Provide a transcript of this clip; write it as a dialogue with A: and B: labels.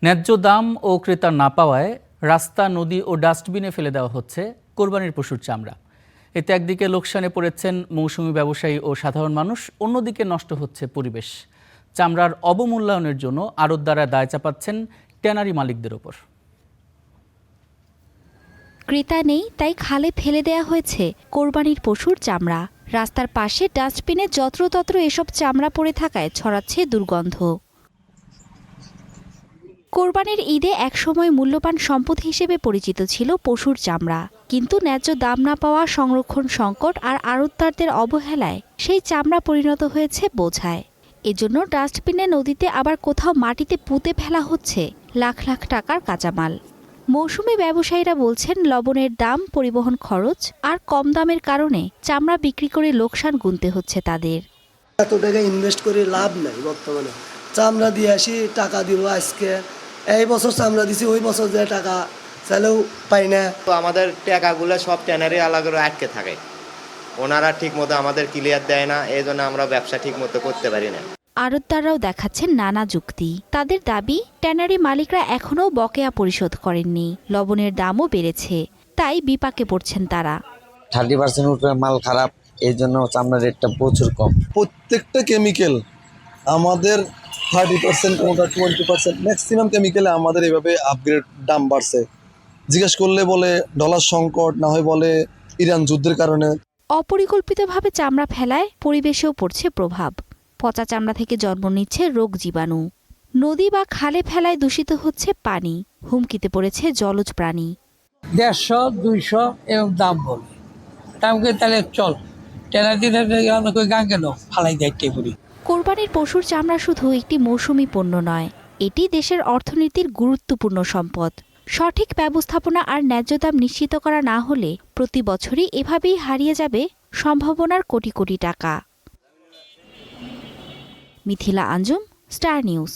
A: ন্যায্য দাম ও ক্রেতা না পাওয়ায় রাস্তা, নদী ও ডাস্টবিনে ফেলে দেওয়া হচ্ছে কোরবানির পশুর চামড়া। এতে একদিকে লোকসানে পড়েছেন মৌসুমি ব্যবসায়ী ও সাধারণ মানুষ, অন্যদিকে নষ্ট হচ্ছে পরিবেশ। চামড়ার অবমূল্যায়নের জন্য আড়তদাররা দায় চাপাচ্ছেন ট্যানারি মালিকদের ওপর।
B: ক্রেতা নেই, তাই খালে ফেলে দেয়া হয়েছে কোরবানির পশুর চামড়া। রাস্তার পাশে ডাস্টবিনে যত্রতত্র এসব চামড়া পড়ে থাকায় ছড়াচ্ছে দুর্গন্ধ। কোরবানির ঈদে একসময় মূল্যবান সম্পদ হিসেবে পরিচিত ছিল পশুর চামড়া, কিন্তু ন্যায্য দাম না পাওয়া, সংরক্ষণ সংকট আর আড়তদারদের অবহেলায় সেই চামড়া পরিণত হয়েছে বোঝায়। এজন্য ডাস্টবিনে, নদীতে, আবার কোথাও মাটিতে পুঁতে ফেলা হচ্ছে লাখ লাখ টাকার কাঁচামাল। মৌসুমি ব্যবসায়ীরা বলছেন, লবণের দাম, পরিবহন খরচ আর কম দামের কারণে চামড়া বিক্রি করে লোকসান গুনতে হচ্ছে তাদের।
C: এত টাকা ইনভেস্ট করে লাভ নাই। বর্তমানে চামড়া দিয়ে আসি, টাকা দিব আজকে, এই বছর চামড়া দিছি, ওই বছর যে টাকা চাইলেও পাই না।
D: তো আমাদের টাকাগুলো সব ট্যানারি আলাদা আটকে থাকে, ওনারা ঠিক মতো আমাদের ক্লিয়ার দেয় না, এই জন্য আমরা ব্যবসা ঠিক মতো করতে পারি না।
B: আড়তদাররাও দেখাচ্ছেন নানা যুক্তি। তাদের দাবি, ট্যানারি মালিকরা এখনও বকেয়া পরিশোধ করেননি, লবণের দামও বেড়েছে, তাই বিপাকে পড়ছেন তারা।
E: 30% উপরে মাল খারাপ, এই জন্য চামড়ার রেটটা প্রচুর কম।
F: প্রত্যেকটা কেমিক্যাল আমাদের 30%, কোনোটা 20%, ম্যাক্সিমাম কেমিক্যালে আমাদের এভাবে আপগ্রেড দাম বাড়ছে। জিজ্ঞেস করলে বলে ডলার সংকট, না হয় বলে ইরান যুদ্ধের কারণে।
B: অপরিকল্পিতভাবে চামড়া ফেলায় পরিবেশেও পড়ছে প্রভাব। পচা চামড়া থেকে জন্ম নিচ্ছে রোগ জীবাণু। নদী বা খালে ফেলায় দূষিত হচ্ছে পানি, হুমকিতে পড়েছে জলজ প্রাণী।
G: 150, 200 এরকম দাম বলে, দামকে তাহলে চল ট্যানারি গান কেন ফালাই দায়িত্বে করি।
B: কোরবানির পশুর চামড়া শুধু একটি মৌসুমি পণ্য নয়, এটি দেশের অর্থনীতির গুরুত্বপূর্ণ সম্পদ। সঠিক ব্যবস্থাপনা আর ন্যায্য দাম নিশ্চিত করা না হলে প্রতি বছরই এভাবেই হারিয়ে যাবে সম্ভাবনার কোটি কোটি টাকা। Mithila Anjum, star news.